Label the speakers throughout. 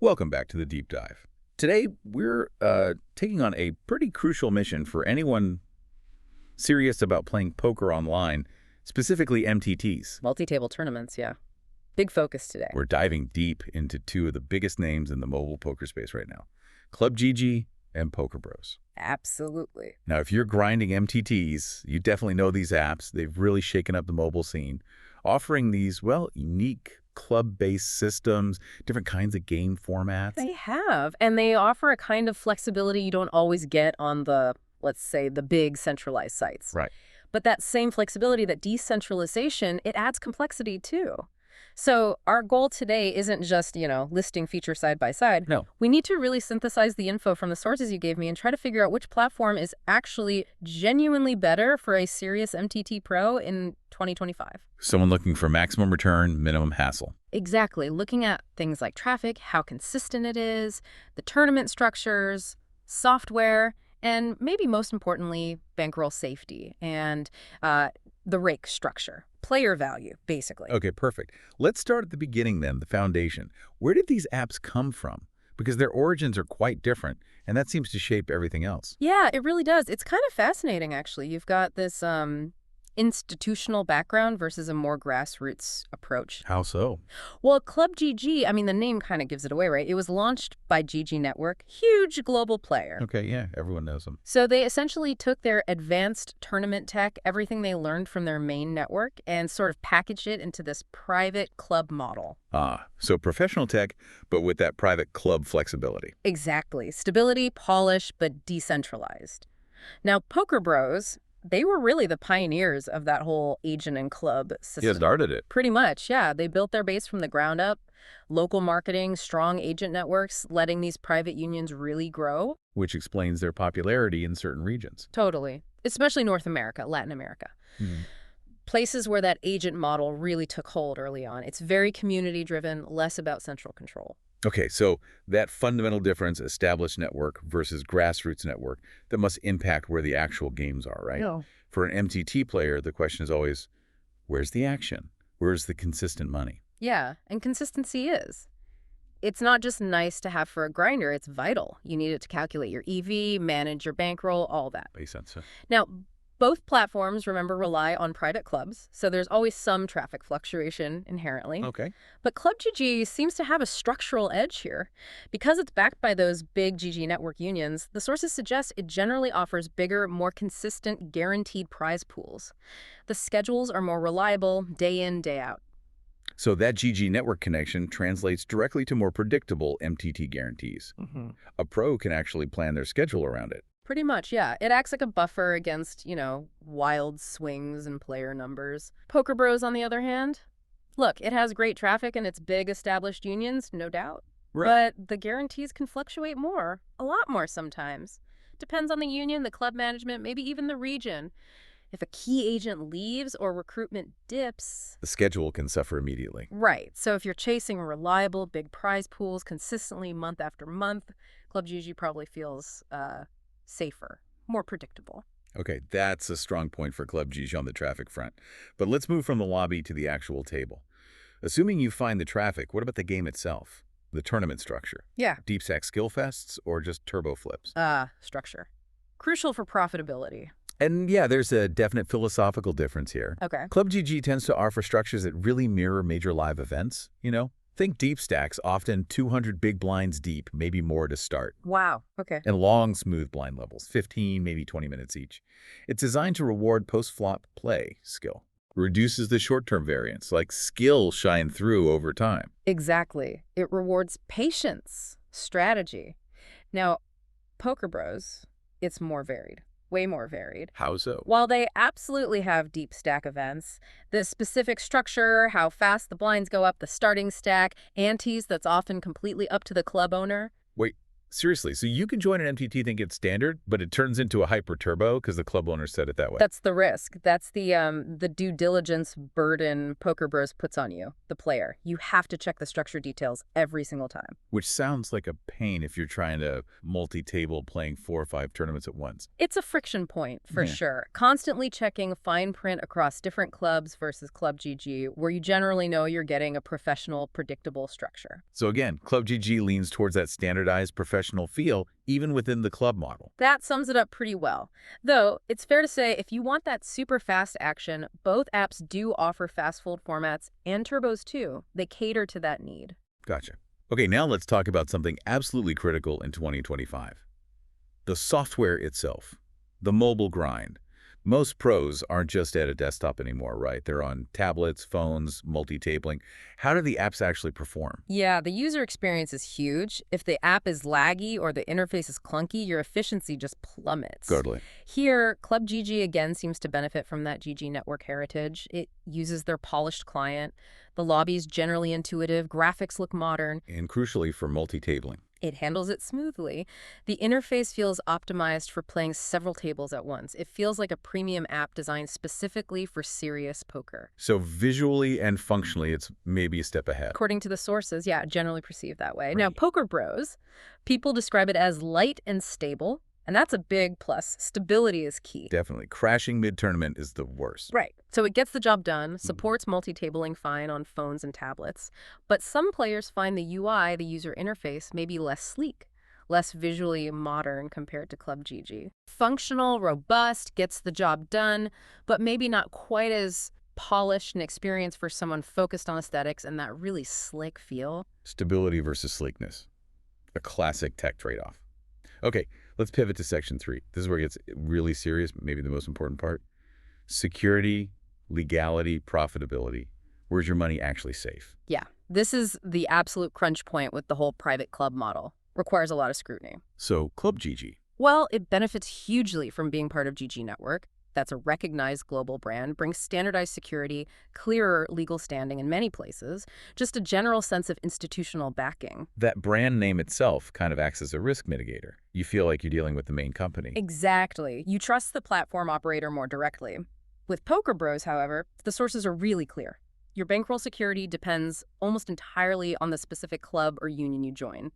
Speaker 1: Welcome back to the Deep Dive. Today, we're taking on a pretty crucial mission for anyone serious about playing poker online, specifically MTTs.
Speaker 2: Multi-table tournaments, yeah. Big focus today.
Speaker 1: We're diving deep into two of the biggest names in the mobile poker space right now, ClubGG and PokerBros.
Speaker 2: Absolutely.
Speaker 1: Now, if you're grinding MTTs, you definitely know these apps. They've really shaken up the mobile scene, offering these, well, unique club-based systems, different kinds of game formats.
Speaker 2: They have, and they offer a kind of flexibility you don't always get on the, let's say, the big centralized sites.
Speaker 1: Right.
Speaker 2: But that same flexibility, that decentralization, it adds complexity too. So our goal today isn't just, listing features side by side.
Speaker 1: No.
Speaker 2: We need to really synthesize the info from the sources you gave me and try to figure out which platform is actually genuinely better for a serious MTT pro in 2025.
Speaker 1: Someone looking for maximum return, minimum hassle.
Speaker 2: Exactly. Looking at things like traffic, how consistent it is, the tournament structures, software, and maybe most importantly, bankroll safety and the rake structure. Player value, basically.
Speaker 1: Okay, perfect. Let's start at the beginning then, the foundation. Where did these apps come from? Because their origins are quite different, and that seems to shape everything else.
Speaker 2: Yeah, it really does. It's kind of fascinating, actually. You've got this institutional background versus a more grassroots approach.
Speaker 1: How so?
Speaker 2: Well, ClubGG, the name kind of gives it away, right? It was launched by GG Network, huge global player.
Speaker 1: Okay, yeah, everyone knows them.
Speaker 2: So they essentially took their advanced tournament tech, everything they learned from their main network, and sort of packaged it into this private club model.
Speaker 1: Ah, so professional tech, but with that private club flexibility.
Speaker 2: Exactly. Stability, polish, but decentralized. Now, PokerBros, they were really the pioneers of that whole agent and club system.
Speaker 1: Yeah, started it.
Speaker 2: Pretty much, yeah. They built their base from the ground up. Local marketing, strong agent networks, letting these private unions really grow.
Speaker 1: Which explains their popularity in certain regions.
Speaker 2: Totally. Especially North America, Latin America. Places where that agent model really took hold early on. It's very community-driven, less about central control.
Speaker 1: Okay, so that fundamental difference, established network versus grassroots network, that must impact where the actual games are, right?
Speaker 2: Yeah.
Speaker 1: For an MTT player, the question is always, where's the action? Where's the consistent money?
Speaker 2: Yeah, and consistency is. It's not just nice to have for a grinder, it's vital. You need it to calculate your EV, manage your bankroll, all that.
Speaker 1: Makes sense.
Speaker 2: Now, both platforms, remember, rely on private clubs, so there's always some traffic fluctuation inherently.
Speaker 1: Okay.
Speaker 2: But ClubGG seems to have a structural edge here. Because it's backed by those big GG network unions, the sources suggest it generally offers bigger, more consistent, guaranteed prize pools. The schedules are more reliable, day in, day out.
Speaker 1: So that GG network connection translates directly to more predictable MTT guarantees. A pro can actually plan their schedule around it.
Speaker 2: Pretty much, yeah. It acts like a buffer against, wild swings and player numbers. PokerBros, on the other hand, look, it has great traffic and its big established unions, no doubt.
Speaker 1: Right.
Speaker 2: But the guarantees can fluctuate more, a lot more sometimes. Depends on the union, the club management, maybe even the region. If a key agent leaves or recruitment dips...
Speaker 1: The schedule can suffer immediately.
Speaker 2: Right. So if you're chasing reliable, big prize pools consistently month after month, ClubGG probably feels safer, more predictable.
Speaker 1: Okay, that's a strong point for ClubGG on the traffic front. But let's move from the lobby to the actual table. Assuming you find the traffic, what about the game itself? The tournament structure?
Speaker 2: Yeah.
Speaker 1: Deep stack skill fests or just turbo flips?
Speaker 2: Structure. Crucial for profitability.
Speaker 1: And yeah, there's a definite philosophical difference here.
Speaker 2: Okay.
Speaker 1: ClubGG tends to offer structures that really mirror major live events, Think deep stacks, often 200 big blinds deep, maybe more to start.
Speaker 2: Wow. Okay.
Speaker 1: And long, smooth blind levels, 15, maybe 20 minutes each. It's designed to reward post-flop play skill. Reduces the short-term variance, like skill shine through over time.
Speaker 2: Exactly. It rewards patience, strategy. Now, PokerBros, it's more varied. Way more varied.
Speaker 1: How so?
Speaker 2: While they absolutely have deep stack events, the specific structure, how fast the blinds go up, the starting stack, antes that's often completely up to the club owner.
Speaker 1: Wait, Seriously, so you can join an MTT thinking it's standard, but it turns into a hyper turbo because the club owner said it that way.
Speaker 2: That's the risk. That's the due diligence burden PokerBros puts on you, the player. You have to check the structure details every single time.
Speaker 1: Which sounds like a pain if you're trying to multi-table playing 4 or 5 tournaments at once.
Speaker 2: It's a friction point, for
Speaker 1: Yeah.
Speaker 2: sure. Constantly checking fine print across different clubs versus ClubGG, where you generally know you're getting a professional, predictable structure.
Speaker 1: So again, ClubGG leans towards that standardized professional feel, even within the club model.
Speaker 2: That sums it up pretty well. Though, it's fair to say if you want that super fast action, both apps do offer fast fold formats and turbos too. They cater to that need.
Speaker 1: Gotcha. Okay, now let's talk about something absolutely critical in 2025. The software itself, the mobile grind. Most pros aren't just at a desktop anymore, right? They're on tablets, phones, multi-tabling. How do the apps actually perform?
Speaker 2: Yeah, the user experience is huge. If the app is laggy or the interface is clunky, your efficiency just plummets.
Speaker 1: Totally.
Speaker 2: Here, ClubGG again seems to benefit from that GG network heritage. It uses their polished client. The lobby's generally intuitive, graphics look modern.
Speaker 1: And crucially for multi-tabling.
Speaker 2: It handles it smoothly. The interface feels optimized for playing several tables at once. It feels like a premium app designed specifically for serious poker.
Speaker 1: So visually and functionally, it's maybe a step ahead.
Speaker 2: According to the sources, yeah, generally perceived that way.
Speaker 1: Right.
Speaker 2: Now, PokerBros, people describe it as light and stable, and that's a big plus. Stability is key.
Speaker 1: Definitely. Crashing mid-tournament is the worst.
Speaker 2: Right. So it gets the job done, supports multi-tabling fine on phones and tablets, but some players find the UI, the user interface, maybe less sleek, less visually modern compared to ClubGG. Functional, robust, gets the job done, but maybe not quite as polished and experienced for someone focused on aesthetics and that really slick feel.
Speaker 1: Stability versus sleekness. A classic tech trade-off. Okay, let's pivot to section 3. This is where it gets really serious, maybe the most important part. Security, legality, profitability. Where's your money actually safe?
Speaker 2: Yeah, this is the absolute crunch point with the whole private club model. Requires a lot of scrutiny.
Speaker 1: So, ClubGG.
Speaker 2: Well, it benefits hugely from being part of GG Network. That's a recognized global brand, brings standardized security, clearer legal standing in many places, just a general sense of institutional backing.
Speaker 1: That brand name itself kind of acts as a risk mitigator. You feel like you're dealing with the main company.
Speaker 2: Exactly. You trust the platform operator more directly. With PokerBros, however, the sources are really clear. Your bankroll security depends almost entirely on the specific club or union you join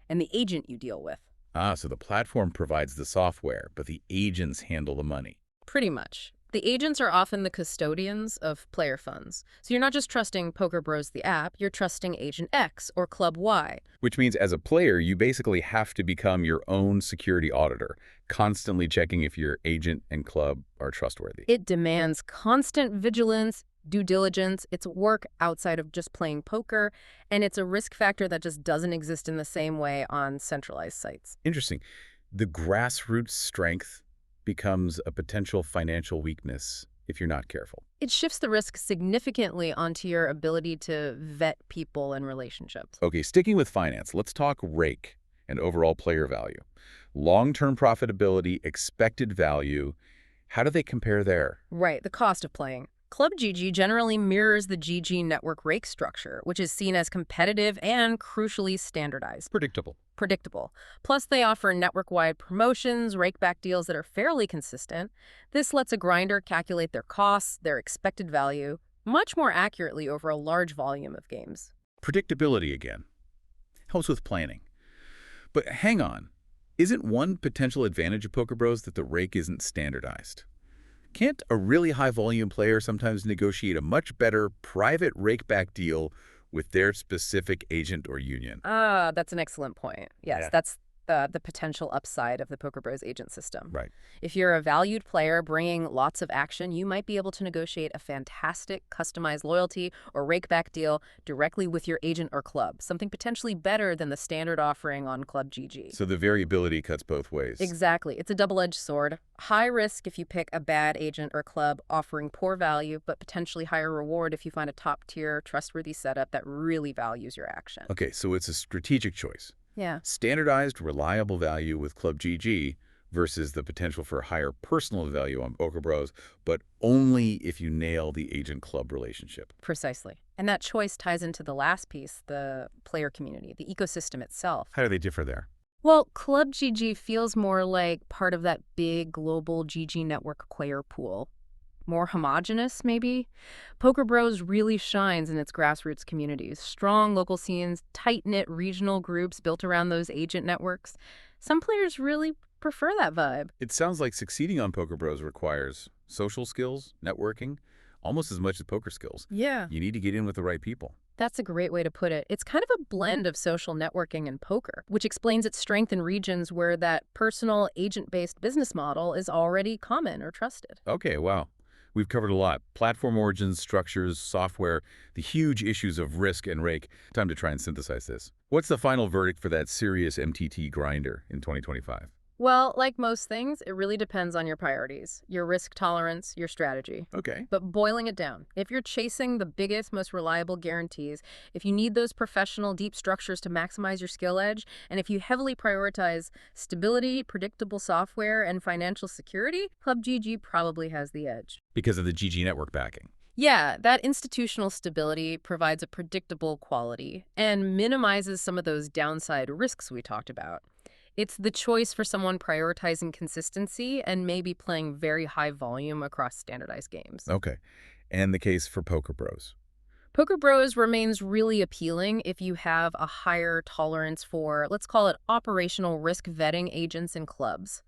Speaker 2: and the agent you deal with.
Speaker 1: Ah, so the platform provides the software, but the agents handle the money.
Speaker 2: Pretty much. The agents are often the custodians of player funds. So you're not just trusting PokerBros the app, you're trusting Agent X or Club Y.
Speaker 1: Which means as a player, you basically have to become your own security auditor, constantly checking if your agent and club are trustworthy.
Speaker 2: It demands constant vigilance, due diligence. It's work outside of just playing poker, and it's a risk factor that just doesn't exist in the same way on centralized sites.
Speaker 1: Interesting. The grassroots strength becomes a potential financial weakness if you're not careful.
Speaker 2: It shifts the risk significantly onto your ability to vet people and relationships.
Speaker 1: Okay, sticking with finance, let's talk rake and overall player value. Long-term profitability, expected value, how do they compare there?
Speaker 2: Right, the cost of playing. ClubGG generally mirrors the GG network rake structure, which is seen as competitive and crucially standardized. Predictable. Plus, they offer network-wide promotions, rakeback deals that are fairly consistent. This lets a grinder calculate their costs, their expected value, much more accurately over a large volume of games.
Speaker 1: Predictability again. Helps with planning. But hang on. Isn't one potential advantage of PokerBros that the rake isn't standardized? Can't a really high-volume player sometimes negotiate a much better private rakeback deal with their specific agent or union?
Speaker 2: Ah, that's an excellent point. Yes,
Speaker 1: Yeah.
Speaker 2: that's the potential upside of the PokerBros agent system.
Speaker 1: Right.
Speaker 2: If you're a valued player bringing lots of action, you might be able to negotiate a fantastic customized loyalty or rakeback deal directly with your agent or club, something potentially better than the standard offering on ClubGG.
Speaker 1: So the variability cuts both ways.
Speaker 2: Exactly. It's a double-edged sword. High risk if you pick a bad agent or club offering poor value, but potentially higher reward if you find a top-tier, trustworthy setup that really values your action.
Speaker 1: Okay, so it's a strategic choice.
Speaker 2: Yeah.
Speaker 1: Standardized, reliable value with ClubGG versus the potential for higher personal value on PokerBros, but only if you nail the agent-club relationship.
Speaker 2: Precisely. And that choice ties into the last piece, the player community, the ecosystem itself.
Speaker 1: How do they differ there?
Speaker 2: Well, ClubGG feels more like part of that big global GG network player pool. More homogenous, maybe? PokerBros really shines in its grassroots communities. Strong local scenes, tight-knit regional groups built around those agent networks. Some players really prefer that vibe.
Speaker 1: It sounds like succeeding on PokerBros requires social skills, networking, almost as much as poker skills.
Speaker 2: Yeah.
Speaker 1: You need to get in with the right people.
Speaker 2: That's a great way to put it. It's kind of a blend of social networking and poker, which explains its strength in regions where that personal agent-based business model is already common or trusted.
Speaker 1: Okay, wow. We've covered a lot. Platform origins, structures, software, the huge issues of risk and rake. Time to try and synthesize this. What's the final verdict for that serious MTT grinder in 2025?
Speaker 2: Well, like most things, it really depends on your priorities, your risk tolerance, your strategy.
Speaker 1: Okay.
Speaker 2: But boiling it down, if you're chasing the biggest, most reliable guarantees, if you need those professional, deep structures to maximize your skill edge, and if you heavily prioritize stability, predictable software, and financial security, ClubGG probably has the edge.
Speaker 1: Because of the GG network backing.
Speaker 2: Yeah, that institutional stability provides a predictable quality and minimizes some of those downside risks we talked about. It's the choice for someone prioritizing consistency and maybe playing very high volume across standardized games.
Speaker 1: Okay. And the case for PokerBros.
Speaker 2: PokerBros remains really appealing if you have a higher tolerance for, let's call it, operational risk vetting agents and clubs.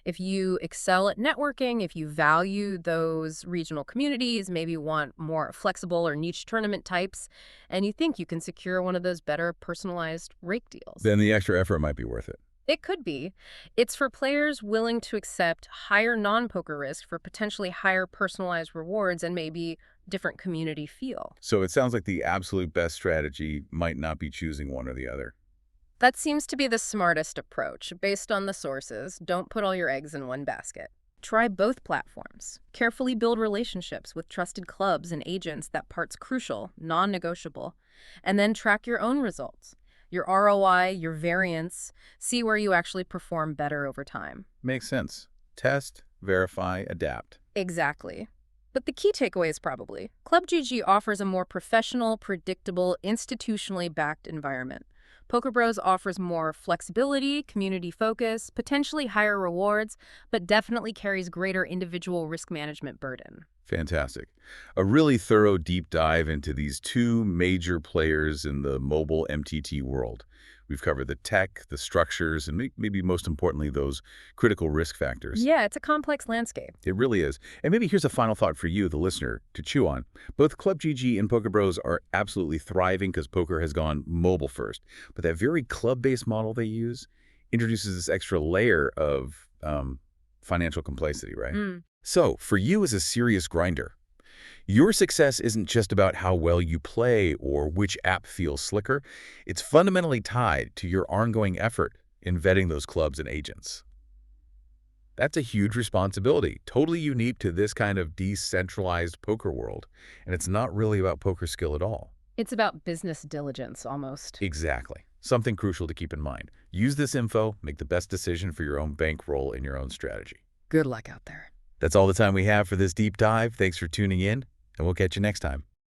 Speaker 2: If you excel at networking, if you value those regional communities, maybe want more flexible or niche tournament types, and you think you can secure one of those better personalized rake deals.
Speaker 1: Then the extra effort might be worth it.
Speaker 2: It could be. It's for players willing to accept higher non-poker risk for potentially higher personalized rewards and maybe different community feel.
Speaker 1: So it sounds like the absolute best strategy might not be choosing one or the other.
Speaker 2: That seems to be the smartest approach. Based on the sources, don't put all your eggs in one basket. Try both platforms. Carefully build relationships with trusted clubs and agents. That part's crucial, non-negotiable. And then track your own results. Your ROI, your variance, see where you actually perform better over time.
Speaker 1: Makes sense. Test, verify, adapt.
Speaker 2: Exactly. But the key takeaway is probably, ClubGG offers a more professional, predictable, institutionally backed environment. PokerBros offers more flexibility, community focus, potentially higher rewards, but definitely carries greater individual risk management burden.
Speaker 1: Fantastic. A really thorough deep dive into these two major players in the mobile MTT world. We've covered the tech, the structures, and maybe most importantly, those critical risk factors.
Speaker 2: Yeah, it's a complex landscape.
Speaker 1: It really is. And maybe here's a final thought for you, the listener, to chew on. Both ClubGG and PokerBros are absolutely thriving because poker has gone mobile first. But that very club-based model they use introduces this extra layer of financial complexity, right? So, for you as a serious grinder, your success isn't just about how well you play or which app feels slicker. It's fundamentally tied to your ongoing effort in vetting those clubs and agents. That's a huge responsibility, totally unique to this kind of decentralized poker world. And it's not really about poker skill at all.
Speaker 2: It's about business diligence, almost.
Speaker 1: Exactly. Something crucial to keep in mind. Use this info, make the best decision for your own bankroll and your own strategy.
Speaker 2: Good luck out there.
Speaker 1: That's all the time we have for this deep dive. Thanks for tuning in, and we'll catch you next time.